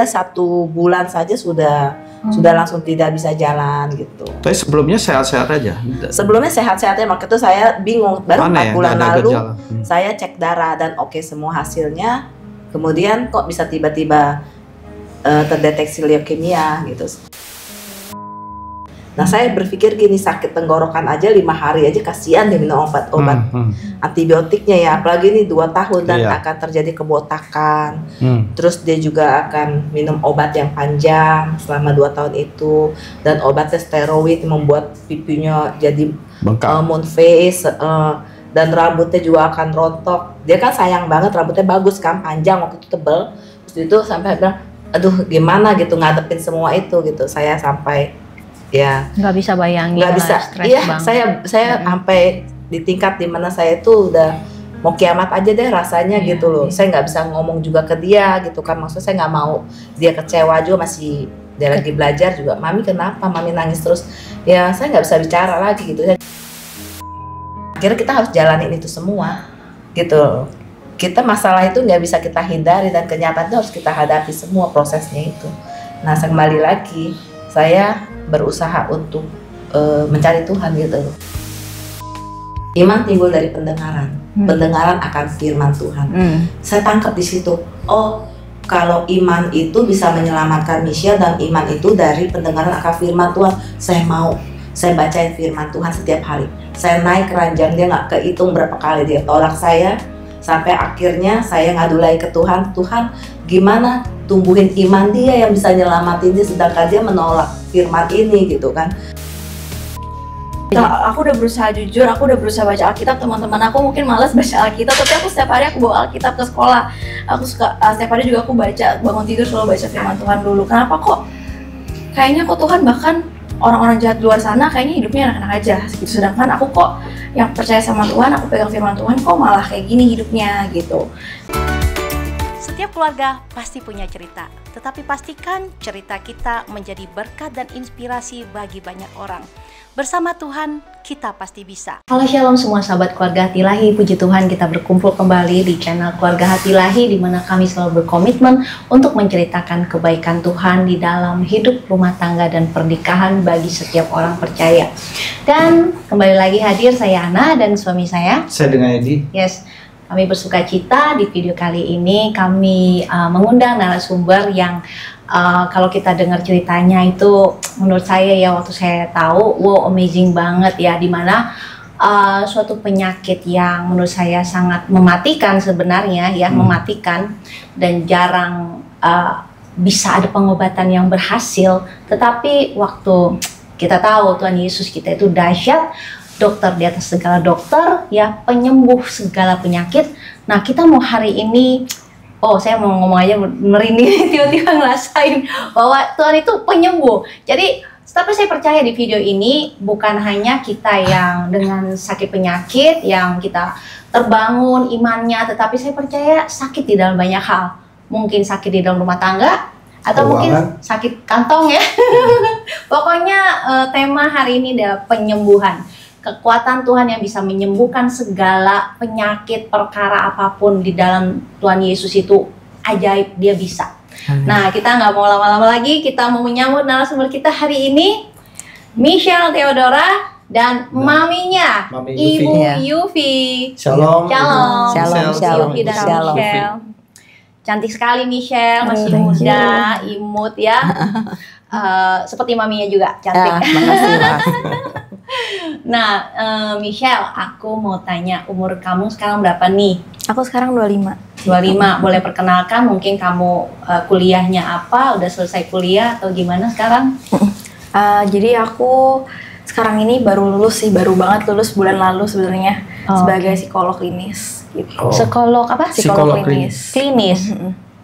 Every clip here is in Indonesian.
1 bulan saja sudah langsung tidak bisa jalan gitu. Tapi sebelumnya sehat-sehat aja? Sebelumnya sehat-sehat ya, makanya itu saya bingung. Baru 4 bulan lalu saya cek darah dan oke semua hasilnya. Kemudian kok bisa tiba-tiba terdeteksi leukemia gitu. Nah saya berpikir gini, sakit tenggorokan aja 5 hari aja kasihan dia minum obat-obat antibiotiknya ya, apalagi ini 2 tahun dan akan terjadi kebotakan. Terus dia juga akan minum obat yang panjang selama 2 tahun itu, dan obatnya steroid membuat pipinya jadi moon face, dan rambutnya juga akan rontok. Dia kan sayang banget, rambutnya bagus kan, panjang waktu itu tebel. Terus itu sampai bilang, aduh gimana gitu ngadepin semua itu gitu. Saya sampai ya nggak bisa bayangin, nggak bisa. Iya, saya sampai di tingkat dimana saya itu udah mau kiamat aja deh rasanya gitu loh. Saya nggak bisa ngomong juga ke dia gitu kan, maksudnya saya nggak mau dia kecewa juga, masih dia lagi belajar juga. Mami kenapa, mami nangis terus, ya saya nggak bisa bicara lagi gitu. Akhirnya kita harus jalanin itu semua gitu. Kita masalah itu nggak bisa kita hindari, dan kenyataan itu harus kita hadapi semua prosesnya itu. Nah kembali lagi saya berusaha untuk mencari Tuhan gitu. Iman timbul dari pendengaran, pendengaran akan firman Tuhan. Saya tangkap di situ. Oh, kalau iman itu bisa menyelamatkan Michelle, dan iman itu dari pendengaran akan firman Tuhan. Saya mau, saya bacain firman Tuhan setiap hari. Saya naik keranjang, dia nggak kehitung berapa kali dia tolak saya. Sampai akhirnya saya ngadu lagi ke Tuhan, Tuhan gimana tumbuhin iman dia yang bisa nyelamatin dia, sedangkan dia menolak firman ini gitu kan. Nah, aku udah berusaha jujur, aku udah berusaha baca Alkitab. Teman-teman aku mungkin malas baca Alkitab, tapi aku setiap hari aku bawa Alkitab ke sekolah. Aku suka setiap hari juga aku baca, bangun tidur selalu baca firman Tuhan dulu. Kenapa kok kayaknya kok Tuhan bahkan orang-orang jahat di luar sana kayaknya hidupnya enak-enak aja gitu, sedangkan aku kok yang percaya sama Tuhan, aku pegang firman Tuhan, kok malah kayak gini hidupnya gitu. Setiap keluarga pasti punya cerita, tetapi pastikan cerita kita menjadi berkat dan inspirasi bagi banyak orang. Bersama Tuhan, kita pasti bisa. Halo Shalom semua sahabat keluarga Hati Ilahi, puji Tuhan kita berkumpul kembali di channel Keluarga Hati Ilahi, di mana kami selalu berkomitmen untuk menceritakan kebaikan Tuhan di dalam hidup, rumah tangga, dan pernikahan bagi setiap orang percaya. Dan kembali lagi hadir saya Ana dan suami saya dengan Edi. Yes. Kami bersuka cita di video kali ini kami mengundang narasumber yang kalau kita dengar ceritanya itu menurut saya ya, waktu saya tahu wow amazing banget ya, dimana suatu penyakit yang menurut saya sangat mematikan sebenarnya ya, mematikan, dan jarang bisa ada pengobatan yang berhasil. Tetapi waktu kita tahu Tuhan Yesus kita itu dahsyat, dokter di atas segala dokter ya, penyembuh segala penyakit. Nah kita mau hari ini, saya mau ngomong aja merinding tiba-tiba ngerasain bahwa Tuhan itu penyembuh. Jadi tapi saya percaya di video ini bukan hanya kita yang dengan sakit penyakit yang kita terbangun imannya, tetapi saya percaya sakit di dalam banyak hal. Mungkin sakit di dalam rumah tangga, atau mungkin sakit kantong ya. Pokoknya tema hari ini adalah penyembuhan. Kekuatan Tuhan yang bisa menyembuhkan segala penyakit, perkara apapun di dalam Tuhan Yesus itu ajaib, dia bisa. Nah kita nggak mau lama-lama lagi, kita mau menyambut narasumber kita hari ini, Michelle Theodora dan maminya, Ibu Yufi. Shalom. Yufi dan Michelle. Cantik sekali Michelle, masih muda, imut ya. Seperti maminya juga cantik. Makasih Mas. Nah, Michelle, aku mau tanya umur kamu sekarang berapa nih? Aku sekarang 25. 25, boleh perkenalkan mungkin kamu kuliahnya apa, udah selesai kuliah atau gimana sekarang? Jadi aku sekarang ini baru lulus sih, baru banget lulus bulan lalu sebenarnya, sebagai psikolog klinis gitu. Psikolog apa? Psikolog klinis. Klinis?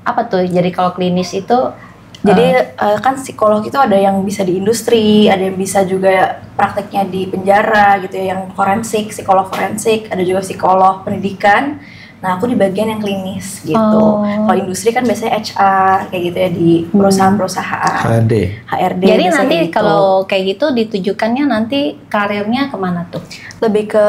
Apa tuh? Jadi kalau klinis itu jadi kan psikolog itu ada yang bisa di industri, ada yang bisa juga prakteknya di penjara gitu ya, yang forensik, psikolog forensik, ada juga psikolog pendidikan. Nah aku di bagian yang klinis gitu. Kalau industri kan biasanya HR kayak gitu ya, di perusahaan-perusahaan. HRD. Jadi nanti gitu. kalau kayak gitu ditujukannya nanti karirnya kemana tuh? Lebih ke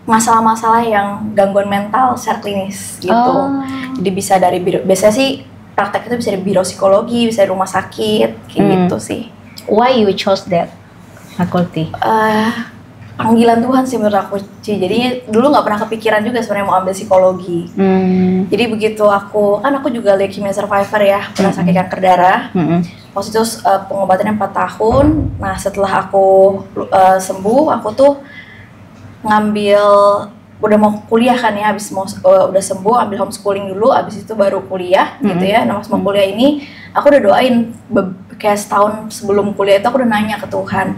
masalah-masalah yang gangguan mental secara klinis gitu. Jadi bisa dari biasanya sih praktek itu bisa di biro psikologi, bisa di rumah sakit, kayak gitu sih. Why you chose that faculty? Panggilan Tuhan sih menurut aku, Ci. Jadi dulu nggak pernah kepikiran juga sebenarnya mau ambil psikologi. Jadi begitu aku juga leukemia survivor ya, pernah sakit kanker darah. Waktu itu pengobatannya 4 tahun. Nah setelah aku sembuh, aku tuh ngambil, udah mau kuliah kan ya, udah sembuh, ambil homeschooling dulu, abis itu baru kuliah gitu ya. Nah pas mau kuliah ini, aku udah doain kayak setahun sebelum kuliah itu aku udah nanya ke Tuhan,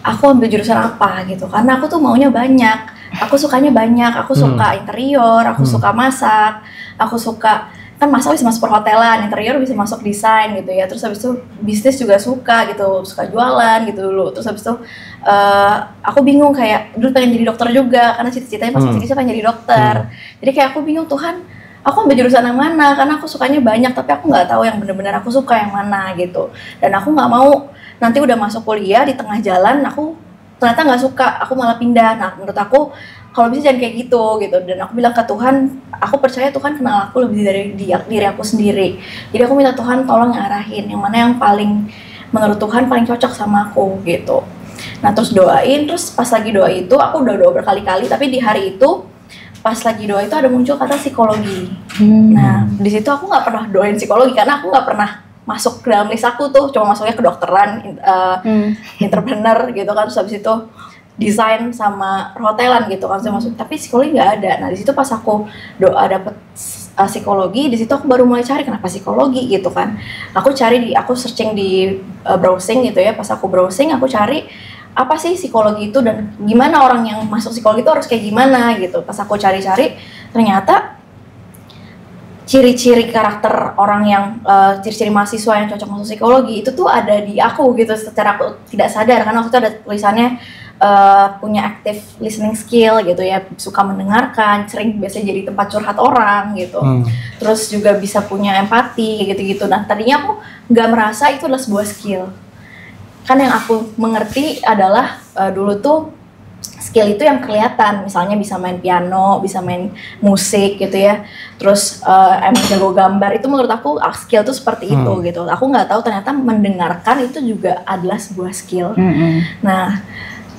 aku ambil jurusan apa gitu, karena aku tuh maunya banyak, aku sukanya banyak, aku suka interior, aku suka masak, aku suka, kan masak bisa masuk perhotelan, interior bisa masuk desain gitu ya, terus habis itu bisnis juga suka gitu, suka jualan gitu dulu, terus habis itu aku bingung kayak, dulu pengen jadi dokter juga, karena cita-citanya pas masih kecil pengen jadi dokter, jadi kayak aku bingung, Tuhan, aku ambil jurusan yang mana, karena aku sukanya banyak, tapi aku nggak tahu yang benar-benar aku suka yang mana gitu, dan aku nggak mau nanti udah masuk kuliah di tengah jalan aku ternyata nggak suka, aku malah pindah. Nah menurut aku kalau bisa jangan kayak gitu, dan aku bilang ke Tuhan, aku percaya Tuhan kenal aku lebih dari diri aku sendiri, jadi aku minta Tuhan tolong arahin yang mana yang paling menurut Tuhan paling cocok sama aku gitu. Nah terus doain, terus pas lagi doa itu aku udah doa berkali-kali, tapi di hari itu pas lagi doa itu ada muncul kata psikologi. Nah di situ aku nggak pernah doain psikologi karena aku nggak pernah masuk ke dalam list aku tuh, cuma masuknya kedokteran, entrepreneur gitu kan, terus habis itu desain sama perhotelan gitu kan saya masuk, tapi psikologi nggak ada. Nah di situ pas aku doa dapet psikologi, di situ aku baru mulai cari kenapa psikologi gitu kan. Aku searching di browsing gitu ya, pas aku browsing aku cari apa sih psikologi itu dan gimana orang yang masuk psikologi itu harus kayak gimana gitu. Pas aku cari-cari ternyata ciri-ciri karakter orang yang ciri-ciri mahasiswa yang cocok masuk psikologi itu tuh ada di aku gitu secara aku tidak sadar, karena waktu itu ada tulisannya punya active listening skill gitu ya, suka mendengarkan, sering biasanya jadi tempat curhat orang gitu, terus juga bisa punya empati gitu-gitu. Nah tadinya aku nggak merasa itu adalah sebuah skill, kan yang aku mengerti adalah dulu tuh skill itu yang kelihatan, misalnya bisa main piano, bisa main musik gitu ya, terus emang jago gambar, itu menurut aku skill tuh seperti itu gitu. Aku nggak tahu ternyata mendengarkan itu juga adalah sebuah skill. Nah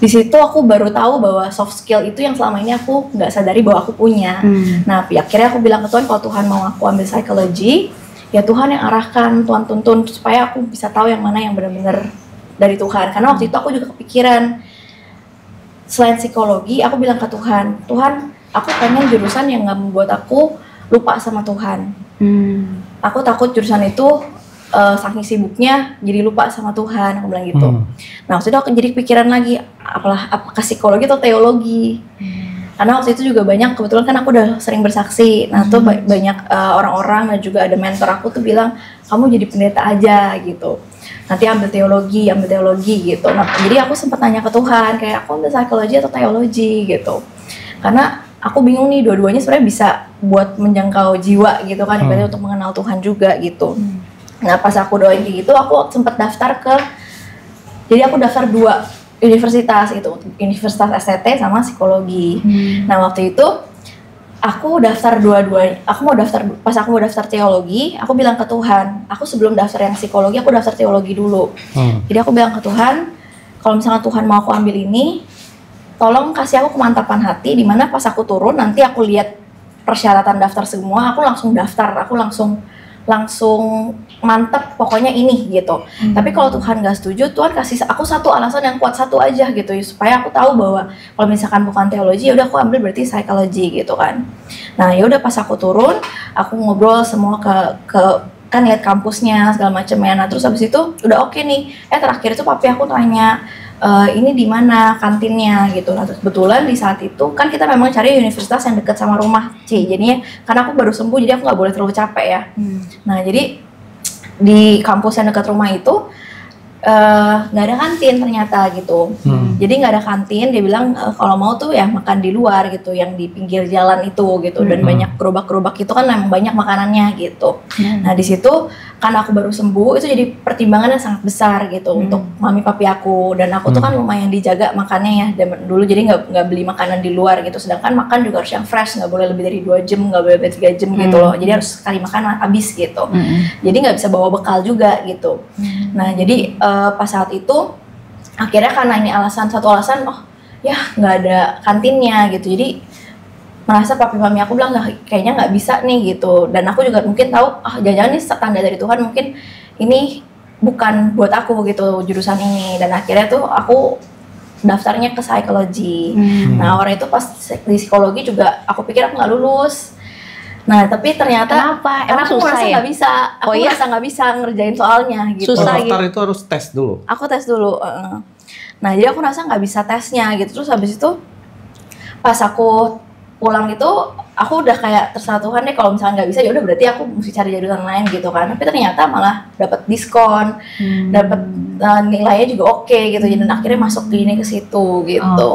di situ aku baru tahu bahwa soft skill itu yang selama ini aku nggak sadari bahwa aku punya. Nah akhirnya aku bilang ke Tuhan, kalau Tuhan mau aku ambil psikologi, ya Tuhan yang arahkan, Tuhan tuntun supaya aku bisa tahu yang mana yang benar-benar dari Tuhan. Karena waktu itu aku juga kepikiran, selain psikologi, aku bilang ke Tuhan, aku pengen jurusan yang nggak membuat aku lupa sama Tuhan. Aku takut jurusan itu saking sibuknya jadi lupa sama Tuhan, aku bilang gitu. Nah waktu itu aku jadi pikiran lagi, apakah psikologi atau teologi? Karena waktu itu juga banyak, kebetulan kan aku udah sering bersaksi, nah tuh banyak orang-orang dan juga ada mentor aku tuh bilang, kamu jadi pendeta aja gitu, nanti ambil teologi gitu. Nah jadi aku sempat nanya ke Tuhan, kayak aku ambil psikologi atau teologi gitu, karena aku bingung nih, dua-duanya sebenarnya bisa buat menjangkau jiwa gitu kan, ibaratnya untuk mengenal Tuhan juga gitu. Nah pas aku doain kayak gitu, aku sempat daftar jadi aku daftar 2 universitas gitu, Universitas STT sama psikologi. Nah waktu itu aku daftar dua-duanya, pas aku mau daftar teologi, aku bilang ke Tuhan, aku sebelum daftar yang psikologi, aku daftar teologi dulu. Jadi aku bilang ke Tuhan, kalau misalnya Tuhan mau aku ambil ini, tolong kasih aku kemantapan hati, dimana pas aku turun, nanti aku lihat persyaratan daftar semua, aku langsung daftar, aku langsung mantep pokoknya ini gitu. Tapi kalau Tuhan gak setuju, Tuhan kasih aku satu alasan yang kuat, satu aja gitu, supaya aku tahu bahwa kalau misalkan bukan teologi, ya udah aku ambil berarti psikologi gitu kan. Nah ya udah pas aku turun, aku ngobrol semua kan lihat kampusnya segala macam ya. Nah terus habis itu udah oke nih, terakhir itu papi aku tanya, ini di mana kantinnya gitu. Nah terus kebetulan di saat itu kan kita memang cari universitas yang dekat sama rumah jadinya karena aku baru sembuh, jadi aku nggak boleh terlalu capek ya. Nah jadi di kampus yang dekat rumah itu nggak ada kantin ternyata gitu. Jadi nggak ada kantin, dia bilang kalau mau tuh ya makan di luar gitu, yang di pinggir jalan itu gitu. Dan banyak gerobak-gerobak itu kan memang banyak makanannya gitu. Nah di situ kan aku baru sembuh, itu jadi pertimbangan yang sangat besar gitu untuk mami papi aku. Dan aku tuh kan lumayan dijaga makannya ya dari dulu, jadi nggak beli makanan di luar gitu. Sedangkan makan juga harus yang fresh, nggak boleh lebih dari 2 jam, nggak boleh lebih dari 3 jam gitu loh. Jadi harus sekali makan habis gitu. Jadi nggak bisa bawa bekal juga gitu. Nah jadi pas saat itu akhirnya karena ini satu alasan, oh ya nggak ada kantinnya gitu, jadi merasa papi mami aku bilang kayaknya nggak bisa nih gitu. Dan aku juga mungkin tahu jangan-jangan ini tanda dari Tuhan, mungkin ini bukan buat aku gitu jurusan ini. Dan akhirnya tuh aku daftarnya ke psikologi. Nah orang itu pas di psikologi juga aku pikir aku nggak lulus. Nah tapi ternyata Kenapa? Emang aku susah merasa ya? nggak bisa, aku merasa nggak bisa ngerjain soalnya gitu. Susah Daftar itu harus tes dulu. Aku tes dulu. Nah jadi aku rasa nggak bisa tesnya gitu. Terus habis itu pas aku pulang itu aku udah kayak terserah Tuhan deh, kalau misalnya nggak bisa ya udah berarti aku mesti cari jurusan lain gitu kan. Tapi ternyata malah dapat diskon, dapat nilainya juga oke gitu. Jadi akhirnya masuk di ini ke situ gitu.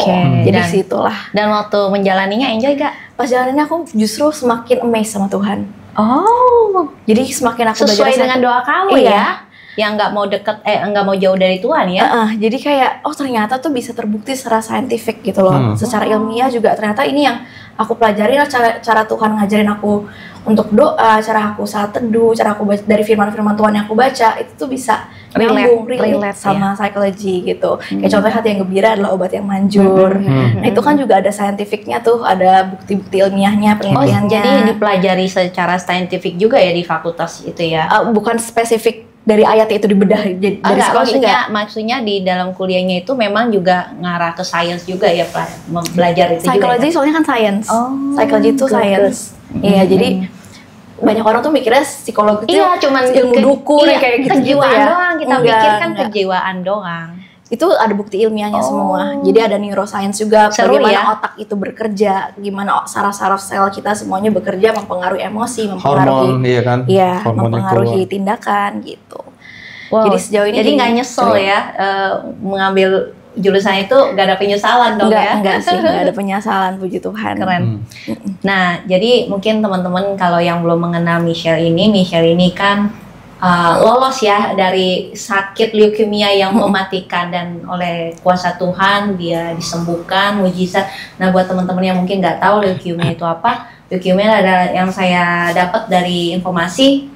Jadi situlah. Dan waktu menjalaninya enjoy gak? Pas jalannya aku justru semakin amazed sama Tuhan. Oh, Jadi semakin aku sesuai belajar dengan doa kamu Iya. ya? Yang nggak mau deket, nggak mau jauh dari Tuhan ya? Jadi kayak ternyata tuh bisa terbukti secara saintifik gitu loh, secara ilmiah juga ternyata ini yang aku pelajari lah, cara Tuhan ngajarin aku untuk doa, cara aku saat teduh, cara aku baca dari firman-firman Tuhan yang aku baca itu tuh bisa nyambung, relate sama psikologi gitu. Kayak contohnya hati yang gembira adalah obat yang manjur. Nah itu kan juga ada saintifiknya tuh, ada bukti-bukti ilmiahnya, penelitiannya. Jadi dipelajari secara saintifik juga ya di fakultas itu ya? Bukan spesifik dari ayat itu dibedah dari psikologi maksudnya di dalam kuliahnya itu memang juga ngarah ke sains juga ya, belajar itu psikologi juga ya? Soalnya kan sains. Psikologi itu sains. Iya, jadi banyak orang tuh mikirnya psikologi itu cuman ilmu dukun kayak gitu kejiwaan ya. doang, kita pikir kan kejiwaan doang. Itu ada bukti ilmiahnya semua. Jadi ada neuroscience juga, Seru bagaimana ya? otak itu bekerja, gimana saraf-saraf sel kita semuanya bekerja, mempengaruhi emosi, mempengaruhi Hormon, iya kan? Hormonnya mempengaruhi keluar. tindakan gitu. Wow. Jadi sejauh ini jadi nggak nyesel ya mengambil jurusan itu, nggak ada penyesalan dong ya? Enggak sih, nggak ada penyesalan, puji Tuhan. Keren. Nah, jadi mungkin teman-teman kalau yang belum mengenal Michelle ini kan lolos ya dari sakit leukemia yang mematikan, dan oleh kuasa Tuhan dia disembuhkan, mujizat. Nah, buat teman-teman yang mungkin nggak tahu leukemia itu apa, leukemia adalah yang saya dapat dari informasi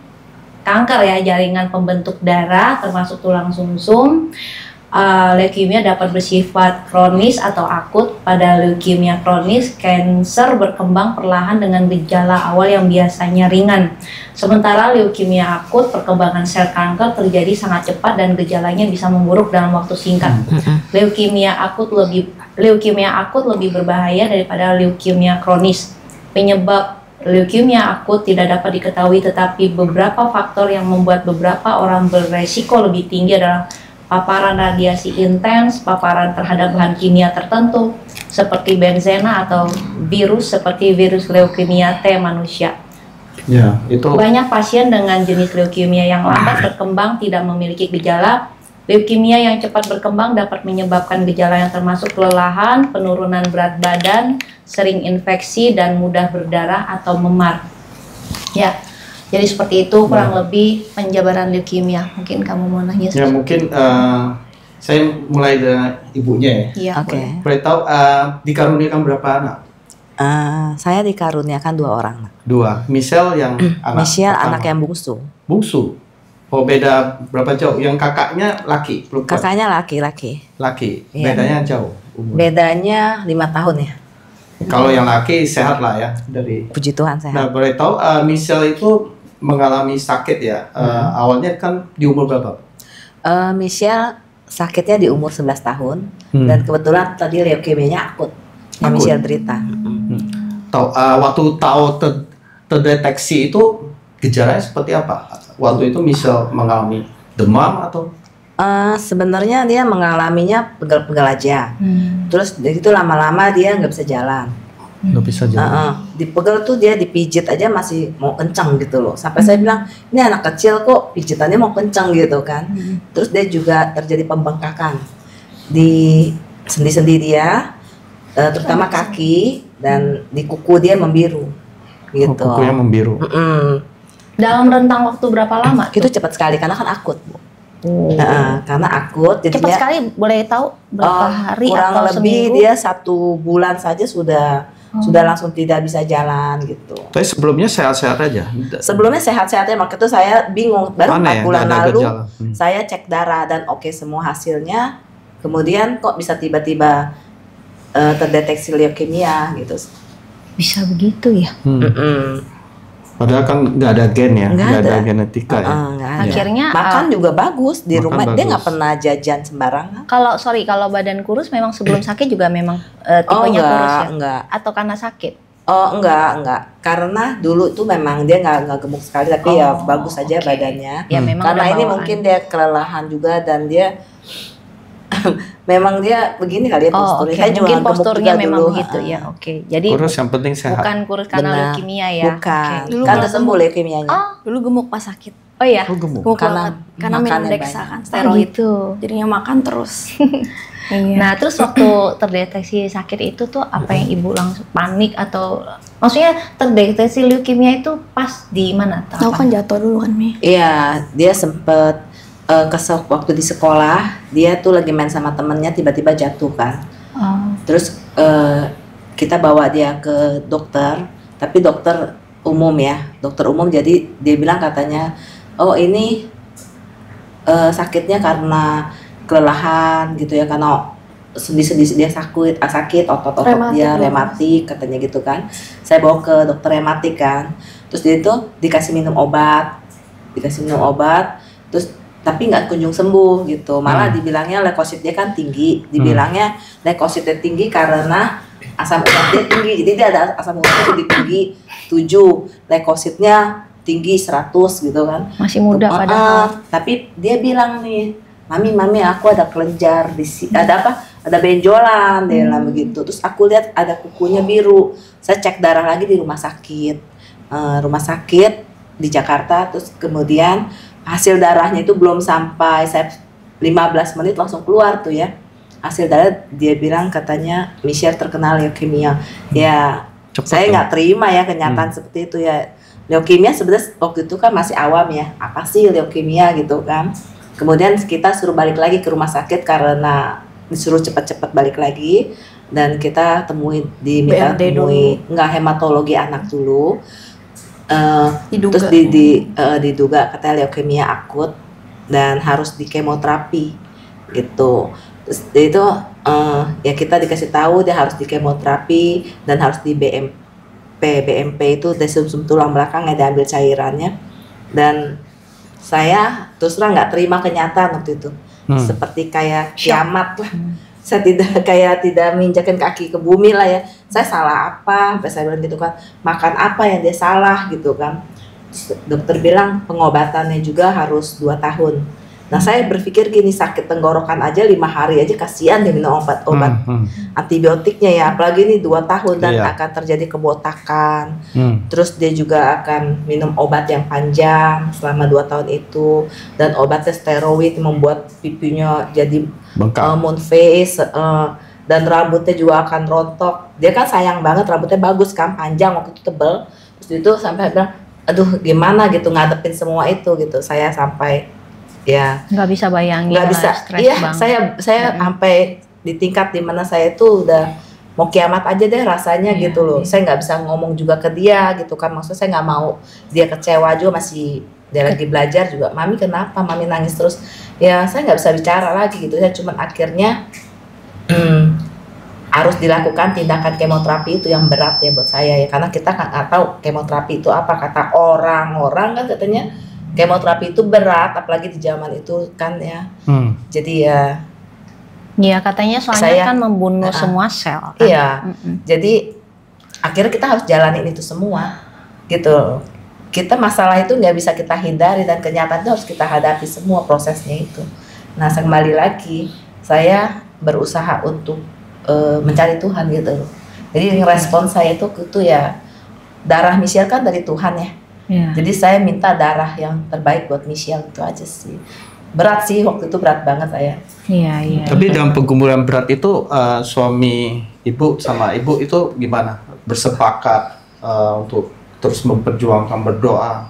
kanker ya, jaringan pembentuk darah termasuk tulang sumsum. Leukemia dapat bersifat kronis atau akut. Pada leukemia kronis, kanker berkembang perlahan dengan gejala awal yang biasanya ringan. Sementara leukemia akut, perkembangan sel kanker terjadi sangat cepat dan gejalanya bisa memburuk dalam waktu singkat. Leukemia akut lebih berbahaya daripada leukemia kronis. Penyebab leukemia akut tidak dapat diketahui, tetapi beberapa faktor yang membuat beberapa orang beresiko lebih tinggi adalah paparan radiasi intens, paparan terhadap bahan kimia tertentu seperti benzena, atau virus seperti virus leukemia T manusia. Ya, itu. Banyak pasien dengan jenis leukemia yang lambat berkembang tidak memiliki gejala. Leukemia yang cepat berkembang dapat menyebabkan gejala yang termasuk kelelahan, penurunan berat badan, sering infeksi, dan mudah berdarah atau memar. Ya. Jadi seperti itu kurang lebih penjabaran leukemia. Mungkin kamu mau nanya? Ya mungkin saya mulai dari ibunya ya. Iya. Oke. Boleh tahu dikaruniakan berapa anak? Saya dikaruniakan 2 orang. 2. Michelle yang anak Michelle pertama. anak yang bungsu. Bungsu. Oh beda berapa jauh? Yang kakaknya laki, perempuan? Kakaknya laki-laki. Laki. Iya. Bedanya jauh. Umur. Bedanya 5 tahun ya. Kalau yang laki sehat lah ya dari. Puji Tuhan sehat. Nah boleh tahu Michelle itu mengalami sakit ya. Awalnya kan di umur berapa? Michelle sakitnya di umur 11 tahun dan kebetulan tadi leukemia akut yang Akut. Michelle derita. Waktu tahu terdeteksi itu gejalanya seperti apa? Waktu itu Michelle mengalami demam atau? Sebenarnya dia mengalaminya pegal-pegal aja. Terus dari itu lama-lama dia nggak bisa jalan. Udah bisa jalan. Dipegel tuh dia dipijit aja masih mau kencang gitu loh. Sampai saya bilang, ini anak kecil kok pijitannya mau kencang gitu kan. Terus dia juga terjadi pembengkakan di sendi-sendi dia, terutama kaki dan di kuku dia membiru gitu. Kukunya membiru. Dalam rentang waktu berapa lama? Itu cepat sekali karena kan akut, Bu. Karena akut Cepat jadinya sekali, boleh tahu berapa hari kurang atau lebih seminggu? dia 1 bulan saja sudah langsung tidak bisa jalan gitu. Tapi sebelumnya sehat-sehat aja. Sebelumnya sehat-sehat ya, makanya itu saya bingung. Baru 4 bulan Nggak ada lalu gejala. saya cek darah dan oke semua hasilnya. Kemudian kok bisa tiba-tiba terdeteksi leukemia gitu. Bisa begitu ya? Padahal kan nggak ada gen ya, Nggak nggak ada ada. genetika ya. Nggak ada. Akhirnya makan juga bagus di makan rumah. Dia nggak bagus. pernah jajan sembarangan. kalau badan kurus memang sebelum sakit juga memang Oh tipenya kurus ya? enggak. Atau karena sakit? Oh enggak. Karena dulu tuh memang dia nggak gemuk sekali, tapi ya bagus aja oke. badannya. Ya memang Karena ada ini bawaan. mungkin dia kelelahan juga dan dia memang dia begini kali ya Oh, posturnya. oke. Saya juga Mungkin gemuk posturnya juga memang dulu. begitu ya. Oke. Jadi Kurus yang penting sehat. bukan kurus karena Benar. leukemia ya. Bukan. Oke. Dulu Kan kalau udah sembuh leukemianya. Oh, Dulu gemuk pas sakit. oh ya. Oh, gemuk. Gemuk Karena banget. Karena minum makannya Dexa banyak. kan, Oh, steroid. gitu. Jadinya makan terus. Iya. Nah, terus waktu terdeteksi sakit itu tuh apa yang ibu langsung panik atau maksudnya terdeteksi leukemia itu pas di mana? Aku kan jatuh dulu kan, Mi. Iya, dia sempet waktu di sekolah, dia tuh lagi main sama temennya tiba-tiba jatuh kan. Oh. Terus kita bawa dia ke dokter, tapi dokter umum ya, dokter umum. Jadi dia bilang katanya, oh ini sakitnya karena kelelahan gitu ya, karena sendi-sendi dia sakit, otot-otot dia rematik katanya gitu kan. Saya bawa ke dokter rematik kan, terus dia itu dikasih minum obat, terus tapi nggak kunjung sembuh gitu, malah dibilangnya leukosit dia kan tinggi, dibilangnya leukositnya tinggi karena asam urat dia tinggi, jadi dia ada asam urat itu tinggi 7, leukositnya tinggi 100 gitu kan. Masih muda padahal. Tapi dia bilang nih, mami aku ada kelenjar di sini, ada benjolan, dia bilang begitu. Terus aku lihat ada kukunya biru, saya cek darah lagi di rumah sakit di Jakarta. Terus kemudian hasil darahnya itu belum sampai 15 menit langsung keluar tuh ya hasil darah. Dia bilang katanya Michelle terkena leukemia. Ya Cepet saya ya? nggak terima ya kenyataan seperti itu ya. Leukemia sebenarnya waktu itu kan masih awam ya, apa sih leukemia gitu kan. Kemudian kita suruh balik lagi ke rumah sakit karena disuruh cepat-cepat balik lagi, dan kita minta BRD temui nggak hematologi anak dulu. Diduga. Terus diduga katanya leukemia akut dan harus di kemoterapi gitu. Terus itu ya kita dikasih tahu dia harus di kemoterapi dan harus di BMP itu dari sumsum tulang belakang yang diambil cairannya. Dan saya terus terang nggak terima kenyataan waktu itu, seperti kayak kiamat lah. Saya tidak menginjakkan kaki ke bumi lah ya. Saya salah apa? Saya bilang gitu kan. Makan apa yang dia salah gitu kan. Dokter bilang pengobatannya juga harus 2 tahun. Nah saya berpikir gini, sakit tenggorokan aja 5 hari aja kasihan dia minum obat antibiotiknya ya. Apalagi ini 2 tahun dan akan terjadi kebotakan. Terus dia juga akan minum obat yang panjang selama 2 tahun itu. Dan obatnya steroid membuat pipinya jadi moon face, dan rambutnya juga akan rontok. Dia kan sayang banget, rambutnya bagus kan, panjang waktu itu tebel. Terus itu sampai bilang, aduh gimana gitu ngadepin semua itu gitu. Saya sampai ya nggak bisa bayangin, nggak bisa. stres Iya, banget. saya sampai di tingkat dimana saya tuh udah mau kiamat aja deh rasanya gitu loh. Saya nggak bisa ngomong juga ke dia gitu kan. Maksudnya saya nggak mau dia kecewa juga, masih dia lagi belajar juga. Mami kenapa? Mami nangis terus. Ya saya nggak bisa bicara lagi gitu. Saya cuman akhirnya harus dilakukan tindakan kemoterapi itu yang berat ya buat saya ya. Karena kita nggak tahu kemoterapi itu apa. Kata orang-orang kan katanya kemoterapi itu berat, apalagi di zaman itu kan ya. Jadi ya. Iya katanya soalnya kan membunuh semua sel. Kan? Iya. Jadi akhirnya kita harus jalanin itu semua, gitu. Kita masalah itu nggak bisa kita hindari dan kenyataan itu harus kita hadapi semua prosesnya itu. Nah kembali lagi saya berusaha untuk mencari Tuhan gitu. Jadi respon saya itu ya darah Michelle kan dari Tuhan ya. Iya. Jadi saya minta darah yang terbaik buat Michelle, itu aja sih. Berat sih waktu itu, berat banget saya. Iya. Tapi dalam pergumulan berat itu suami ibu sama ibu itu gimana? Bersepakat untuk terus memperjuangkan, berdoa,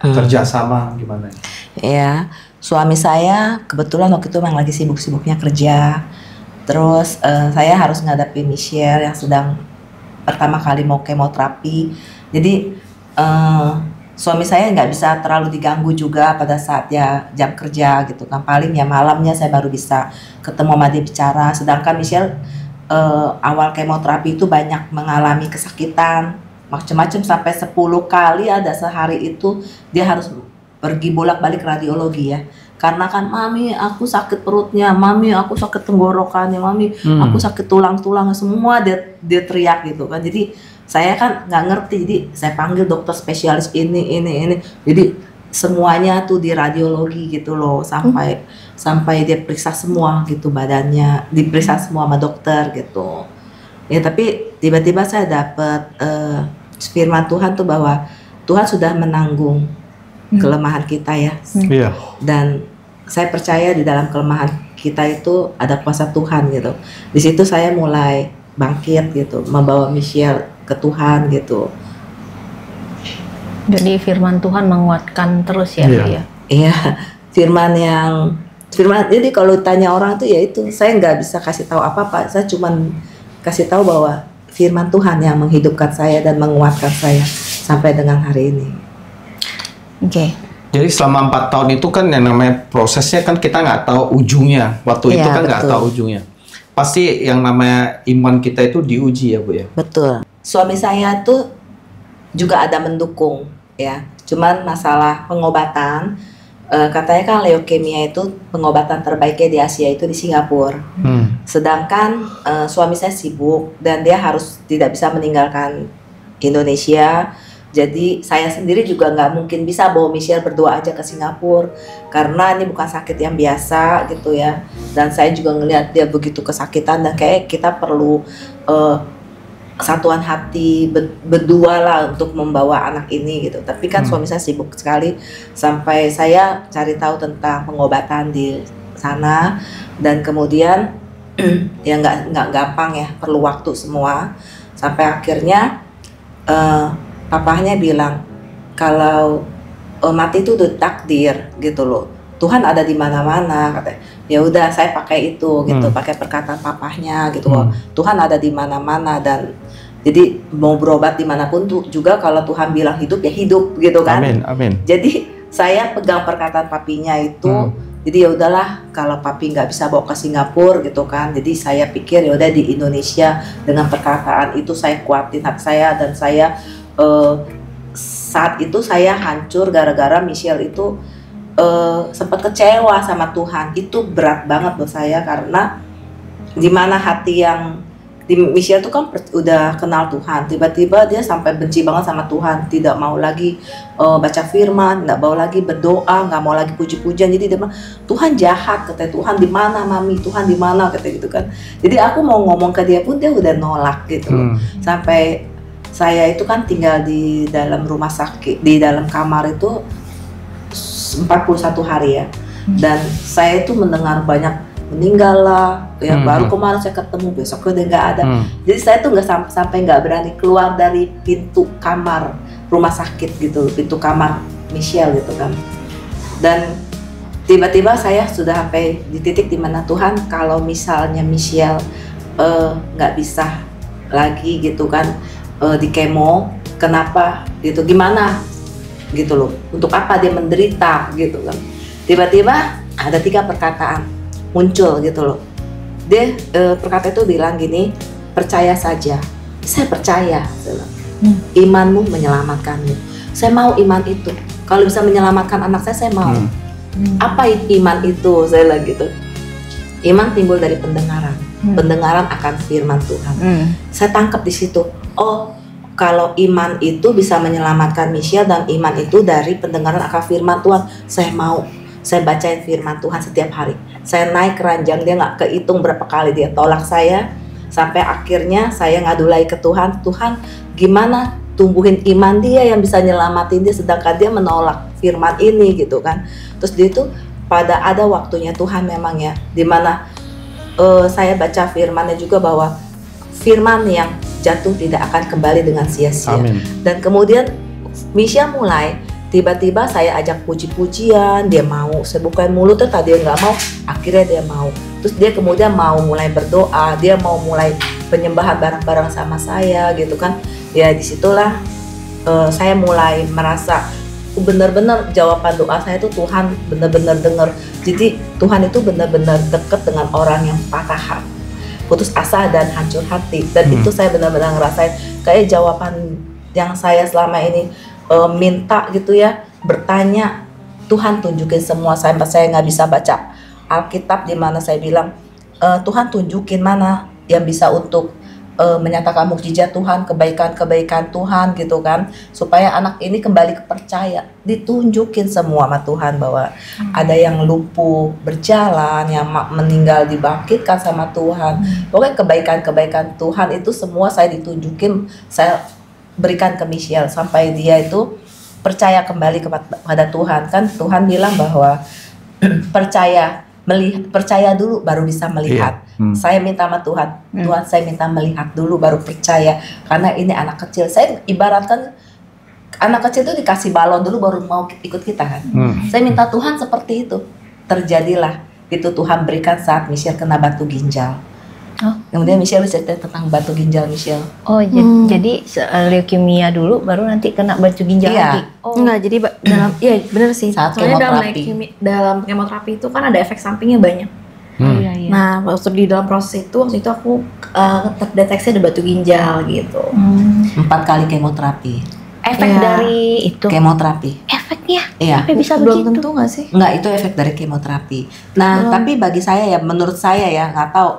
kerjasama gimana? Ya, suami saya kebetulan waktu itu memang lagi sibuk-sibuknya kerja. Terus saya harus ngadepin Michelle yang sedang pertama kali mau kemoterapi. Jadi suami saya nggak bisa terlalu diganggu juga pada saat ya jam kerja gitu kan. Paling ya malamnya saya baru bisa ketemu sama dia bicara. Sedangkan Michelle awal kemoterapi itu banyak mengalami kesakitan macam-macam, sampai 10 kali ada sehari itu dia harus pergi bolak-balik radiologi ya. Karena kan, mami aku sakit perutnya, mami aku sakit tenggorokannya, mami aku sakit tulang-tulang, semua dia teriak gitu kan. Jadi saya kan nggak ngerti, jadi saya panggil dokter spesialis ini. Jadi semuanya tuh di radiologi gitu loh, sampai dia periksa semua gitu badannya, diperiksa semua sama dokter gitu. Ya tapi tiba-tiba saya dapat firman Tuhan tuh bahwa Tuhan sudah menanggung kelemahan kita ya. Iya. Dan saya percaya di dalam kelemahan kita itu ada kuasa Tuhan gitu. Di situ saya mulai bangkit gitu, membawa Michelle ke Tuhan gitu. Jadi firman Tuhan menguatkan terus ya, Iya. Bu, ya. Iya, firman. Jadi kalau tanya orang tuh ya itu, saya nggak bisa kasih tahu apa-apa. Saya cuman kasih tahu bahwa firman Tuhan yang menghidupkan saya dan menguatkan saya sampai dengan hari ini. Oke. Jadi selama 4 tahun itu kan yang namanya prosesnya kan kita nggak tahu ujungnya. Waktu itu Iya, kan nggak betul. tahu ujungnya. Pasti yang namanya iman kita itu diuji ya Bu ya. Betul. Suami saya tuh juga ada mendukung ya. Cuman masalah pengobatan, katanya kan leukemia itu pengobatan terbaiknya di Asia itu di Singapura. Sedangkan suami saya sibuk dan dia harus tidak bisa meninggalkan Indonesia. Jadi saya sendiri juga nggak mungkin bisa bawa Michelle berdua aja ke Singapura karena ini bukan sakit yang biasa gitu ya. Dan saya juga ngelihat dia begitu kesakitan dan kayak kita perlu satuan hati berdua lah untuk membawa anak ini gitu. Tapi kan suami saya sibuk sekali sampai saya cari tahu tentang pengobatan di sana dan kemudian ya nggak gampang ya, perlu waktu semua sampai akhirnya papahnya bilang kalau mati itu udah takdir gitu loh. Tuhan ada di mana-mana katanya. Ya udah saya pakai itu gitu, pakai perkataan papahnya gitu loh. Tuhan ada di mana-mana dan jadi mau berobat dimanapun tuh juga kalau Tuhan bilang hidup ya hidup gitu kan. Amin. Jadi saya pegang perkataan papinya itu. Jadi ya udahlah kalau papi nggak bisa bawa ke Singapura gitu kan. Jadi saya pikir ya udah di Indonesia dengan perkataan itu saya kuatin hati saya dan saya saat itu saya hancur gara-gara Michelle itu sempat kecewa sama Tuhan. Itu berat banget buat saya karena dimana hati yang di Michelle itu kan udah kenal Tuhan, tiba-tiba dia sampai benci banget sama Tuhan, tidak mau lagi baca firman, nggak mau lagi berdoa, nggak mau lagi puji-pujian. Jadi dia bilang Tuhan jahat, katanya Tuhan di mana mami, Tuhan di mana katanya gitu kan. Jadi aku mau ngomong ke dia pun dia udah nolak gitu. Sampai saya itu kan tinggal di dalam rumah sakit, di dalam kamar itu 41 hari ya. Dan saya itu mendengar banyak meninggal lah, ya baru kemarin saya ketemu, besok udah nggak ada. Jadi saya tuh nggak sampai nggak berani keluar dari pintu kamar rumah sakit gitu, pintu kamar Michelle gitu kan. Dan tiba-tiba saya sudah sampai di titik dimana Tuhan kalau misalnya Michelle nggak bisa lagi gitu kan di kemo, kenapa gitu, gimana gitu loh, untuk apa dia menderita gitu kan. Tiba-tiba ada 3 perkataan muncul gitu loh. Dia perkata itu bilang gini, percaya saja. Saya percaya, imanmu menyelamatkanmu. Saya mau iman itu. Kalau bisa menyelamatkan anak saya mau. Apa iman itu? Saya bilang gitu. Iman timbul dari pendengaran. Pendengaran akan firman Tuhan. Saya tangkap di situ. Oh, kalau iman itu bisa menyelamatkan Michelle dan iman itu dari pendengaran akan firman Tuhan. Saya mau. Saya bacain firman Tuhan setiap hari. Saya naik keranjang, dia nggak kehitung berapa kali dia tolak saya Sampai akhirnya saya ngadu lagi ke Tuhan, Tuhan gimana tumbuhin iman dia yang bisa nyelamatin dia, sedangkan dia menolak firman ini gitu kan. Terus dia itu pada ada waktunya Tuhan memang ya, dimana saya baca firmannya juga bahwa firman yang jatuh tidak akan kembali dengan sia-sia. Amin. Dan kemudian Misha mulai, tiba-tiba saya ajak puji-pujian, dia mau. Saya bukain mulutnya, tadi dia nggak mau, akhirnya dia mau. Terus dia kemudian mau mulai berdoa, dia mau mulai penyembahan bareng-bareng sama saya gitu kan. Ya disitulah saya mulai merasa benar-benar jawaban doa saya itu Tuhan benar-benar dengar. Jadi Tuhan itu benar-benar dekat dengan orang yang patah hati, putus asa dan hancur hati. Dan itu saya benar-benar ngerasain kayak jawaban yang saya selama ini minta gitu ya, bertanya, Tuhan tunjukin semua. Sampai saya nggak bisa baca Alkitab di mana saya bilang Tuhan tunjukin mana yang bisa untuk menyatakan mukjizat Tuhan, kebaikan-kebaikan Tuhan gitu kan, supaya anak ini kembali percaya. Ditunjukin semua sama Tuhan bahwa ada yang lumpuh berjalan, yang meninggal dibangkitkan sama Tuhan. Pokoknya kebaikan-kebaikan Tuhan itu semua saya ditunjukin, saya berikan ke Michelle sampai dia itu percaya kembali kepada Tuhan. Kan Tuhan bilang bahwa percaya dulu baru bisa melihat. Saya minta sama Tuhan, Tuhan saya minta melihat dulu baru percaya, karena ini anak kecil. Saya ibaratkan anak kecil itu dikasih balon dulu baru mau ikut kita kan. Saya minta Tuhan seperti itu. Terjadilah itu, Tuhan berikan saat Michelle kena batu ginjal. Kemudian Michelle cerita tentang batu ginjal Michelle. Jadi leukemia dulu baru nanti kena batu ginjal lagi. Enggak, jadi dalam iya bener sih. Saat Soalnya kemoterapi. dalam kemoterapi itu kan ada efek sampingnya banyak. Iya. Nah, waktu di dalam proses itu waktu itu aku terdeteksi ada batu ginjal gitu. 4 kali kemoterapi. Efek Iya. dari itu. Kemoterapi. Efeknya. Iya. Tapi bisa Belum begitu. tentu nggak sih? Enggak, itu efek dari kemoterapi. Nah, tapi bagi saya ya, menurut saya ya, nggak tahu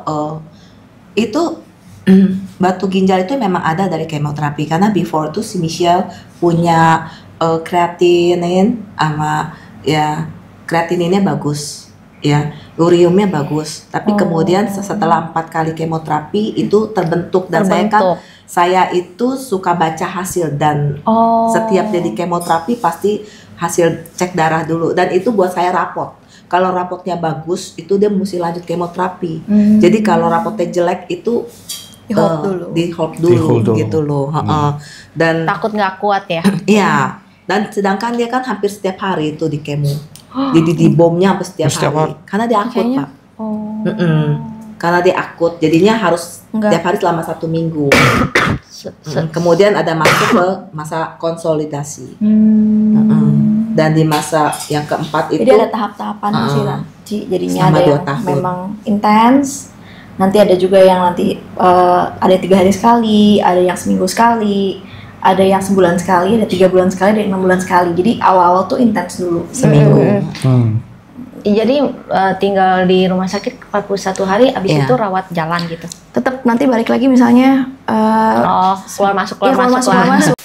itu batu ginjal itu memang ada dari kemoterapi, karena before itu si Michelle punya kreatinin sama ya kreatininnya bagus ya, uriumnya bagus, tapi kemudian setelah 4 kali kemoterapi itu terbentuk. Dan saya itu suka baca hasil, dan setiap jadi kemoterapi pasti hasil cek darah dulu, dan itu buat saya rapot. Kalau rapotnya bagus itu dia mesti lanjut kemoterapi. Jadi kalau rapotnya jelek itu di hold dulu gitu loh. Dan Takut nggak kuat ya. iya, dan sedangkan dia kan hampir setiap hari itu di kemo. Jadi di bomnya hampir setiap hari. Karena dia akut, Pak. Karena dia akut, jadinya harus setiap hari selama 1 minggu. Kemudian ada masuk ke masa konsolidasi. Dan di masa yang keempat itu Jadi ada tahap-tahapan sih, Ci. Jadinya selama ada 2 yang tahun. memang intens. Nanti ada juga yang nanti ada 3 hari sekali, ada yang seminggu sekali, ada yang sebulan sekali, ada 3 bulan sekali, ada yang 6 bulan sekali. Jadi awal-awal tuh intens dulu seminggu. Jadi tinggal di rumah sakit 41 hari, abis Iya. itu rawat jalan gitu. Tetap nanti balik lagi misalnya Keluar masuk iya, keluar masuk. keluar masuk.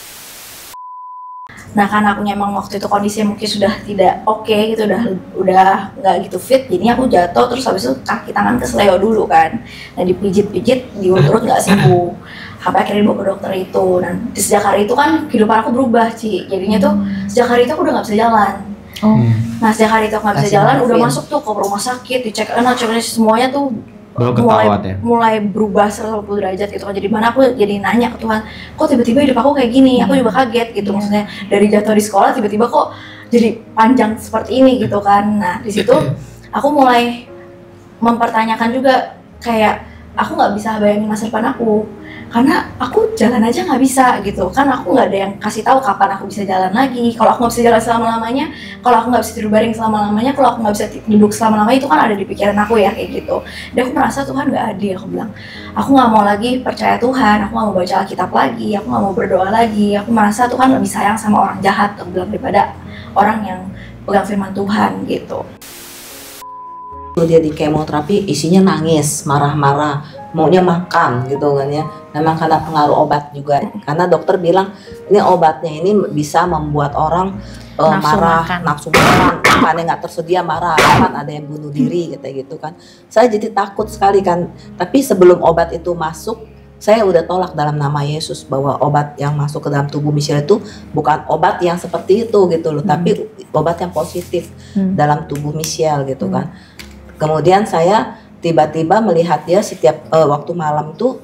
Nah, karena aku emang waktu itu kondisinya mungkin sudah tidak oke gitu, udah nggak gitu fit, jadinya aku jatuh, terus habis itu kaki tangan kesleo dulu kan. Nah, dipijit-pijit, diurut-urut nggak sembuh. Sampai akhirnya dibawa ke dokter itu. Dan sejak hari itu kan kehidupan aku berubah, Ci. Jadinya tuh sejak hari itu aku udah nggak bisa jalan. Nah, sejak hari itu aku nggak bisa Kasih jalan, udah morfin. masuk tuh ke rumah sakit, dicek semuanya tuh Baru ketahuan ya. mulai berubah 180 derajat gitu kan. Jadi mana aku jadi nanya ke Tuhan, kok tiba-tiba hidup aku kayak gini? Aku juga kaget gitu, maksudnya dari jatuh di sekolah tiba-tiba kok jadi panjang seperti ini gitu kan. Nah, di situ aku mulai mempertanyakan juga, kayak aku nggak bisa bayangin masa depan aku, karena aku jalan aja nggak bisa gitu kan. Aku nggak ada yang kasih tahu kapan aku bisa jalan lagi. Kalau aku nggak bisa jalan selama-lamanya, kalau aku nggak bisa tidur baring selama-lamanya, kalau aku nggak bisa duduk selama-lamanya, itu kan ada di pikiran aku ya kayak gitu. Dan aku merasa Tuhan nggak adil. Aku bilang, aku nggak mau lagi percaya Tuhan, aku nggak mau baca Alkitab lagi, aku nggak mau berdoa lagi. Aku merasa Tuhan lebih sayang sama orang jahat, aku bilang, daripada orang yang pegang firman Tuhan gitu. dia di kemoterapi isinya nangis, marah-marah, maunya makan gitu kan ya. Memang karena pengaruh obat juga. Karena dokter bilang ini obatnya ini bisa membuat orang marah, nafsu makan yang nggak tersedia marah, kan ada yang bunuh diri gitu kan. Saya jadi takut sekali kan. Tapi sebelum obat itu masuk, saya udah tolak dalam nama Yesus bahwa obat yang masuk ke dalam tubuh Michelle itu bukan obat yang seperti itu gitu loh, tapi obat yang positif dalam tubuh Michelle gitu kan. Kemudian saya tiba-tiba melihat dia setiap waktu malam tuh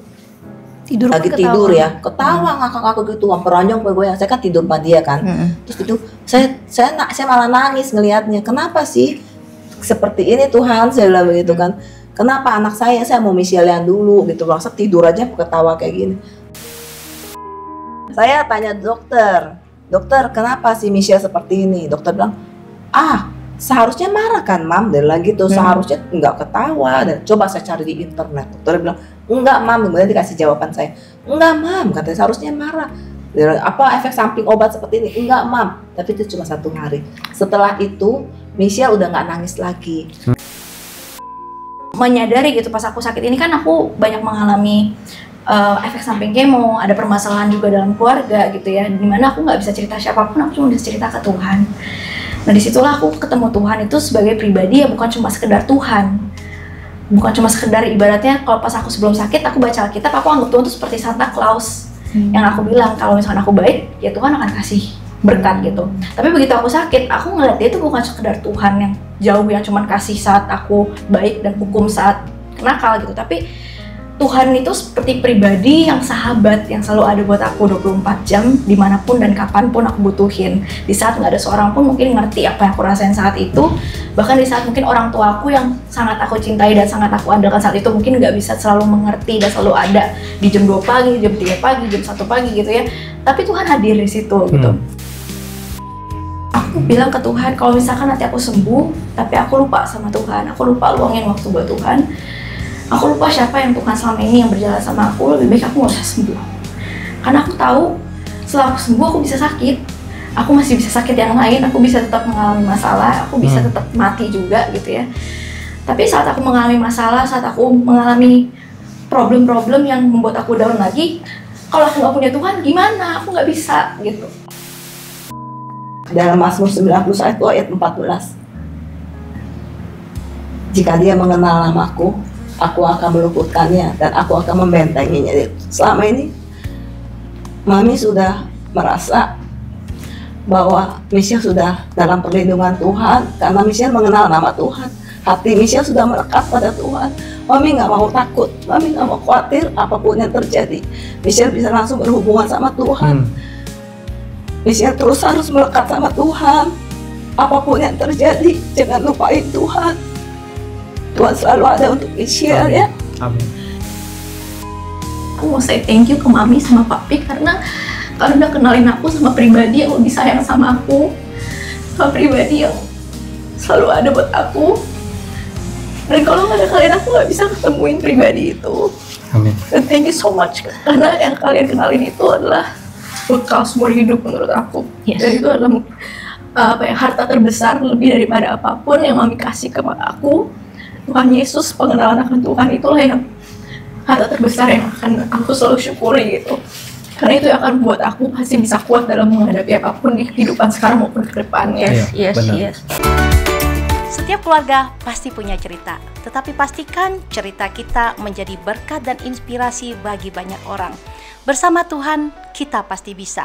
lagi tidur ya, ketawa ngakak-ngakak gitu, peranjang goyang. Saya kan tidur sama dia kan. Terus itu saya malah nangis ngelihatnya. Kenapa sih seperti ini Tuhan? Saya bilang begitu kan. Kenapa anak saya mau Michelle yang dulu gitu. Masa tidur aja ketawa kayak gini. Saya tanya dokter, kenapa sih Michelle seperti ini? Dokter bilang, seharusnya marah kan mam, dia bilang gitu, seharusnya nggak ketawa. Dan coba saya cari di internet, dokter bilang enggak mam, kemudian dikasih jawaban saya, enggak mam, katanya seharusnya marah. Dia bilang, apa efek samping obat seperti ini? Enggak mam, tapi itu cuma 1 hari. Setelah itu Michelle udah nggak nangis lagi. Menyadari gitu pas aku sakit ini kan aku banyak mengalami efek samping kemo, ada permasalahan juga dalam keluarga gitu ya, dimana aku nggak bisa cerita siapapun, aku cuma bisa cerita ke Tuhan. Nah disitulah aku ketemu Tuhan itu sebagai pribadi ya, bukan cuma sekedar Tuhan, bukan cuma sekedar ibaratnya kalau pas aku sebelum sakit aku baca Alkitab, aku anggap Tuhan itu seperti Santa Claus yang aku bilang kalau misalkan aku baik ya Tuhan akan kasih berkat gitu. Tapi begitu aku sakit, aku ngeliat dia itu bukan sekedar Tuhan yang jauh yang cuma kasih saat aku baik dan hukum saat nakal gitu, tapi Tuhan itu seperti pribadi yang sahabat yang selalu ada buat aku 24 jam dimanapun dan kapanpun aku butuhin. Di saat nggak ada seorang pun mungkin ngerti apa yang aku rasain saat itu, bahkan di saat mungkin orang tua aku yang sangat aku cintai dan sangat aku andalkan saat itu mungkin nggak bisa selalu mengerti dan selalu ada di jam 2 pagi, jam 3 pagi, jam 1 pagi gitu ya, tapi Tuhan hadir di situ gitu. Aku bilang ke Tuhan, kalau misalkan nanti aku sembuh tapi aku lupa sama Tuhan, aku lupa luangin waktu buat Tuhan, aku lupa siapa yang Tuhan selama ini yang berjalan sama aku, lebih baik aku gak usah sembuh. Karena aku tahu setelah aku sembuh aku bisa sakit, aku masih bisa sakit yang lain, aku bisa tetap mengalami masalah, aku bisa tetap mati juga gitu ya. Tapi saat aku mengalami masalah, saat aku mengalami problem-problem yang membuat aku down lagi, kalau aku gak punya Tuhan gimana? Aku gak bisa gitu. Dalam Mazmur 91 ayat 14, jika dia mengenal namaku, aku akan meluputkannya dan aku akan membentenginya. Selama ini Mami sudah merasa bahwa Michelle sudah dalam perlindungan Tuhan karena Michelle mengenal nama Tuhan. Hati Michelle sudah melekat pada Tuhan. Mami nggak mau takut, Mami nggak mau khawatir apapun yang terjadi. Michelle bisa langsung berhubungan sama Tuhan. Michelle terus harus melekat sama Tuhan. Apapun yang terjadi, jangan lupain Tuhan. Tuhan selalu ada untuk Michelle ya. Amin. Aku mau say thank you ke Mami sama Papi karena udah kenalin aku sama pribadi yang lebih sayang sama aku, sama pribadi yang selalu ada buat aku. Dan kalau nggak ada kalian, aku nggak bisa ketemuin pribadi itu. Amin. Dan thank you so much karena yang kalian kenalin itu adalah bekal seumur hidup menurut aku. Dan itu adalah harta terbesar lebih daripada apapun yang Mami kasih ke aku. Tuhan Yesus, pengenalan akan Tuhan itulah yang harta terbesar yang akan aku selalu syukuri gitu. Karena itu yang akan buat aku pasti bisa kuat dalam menghadapi apapun di kehidupan sekarang maupun ke depannya. Yes. Setiap keluarga pasti punya cerita, tetapi pastikan cerita kita menjadi berkat dan inspirasi bagi banyak orang. Bersama Tuhan, kita pasti bisa.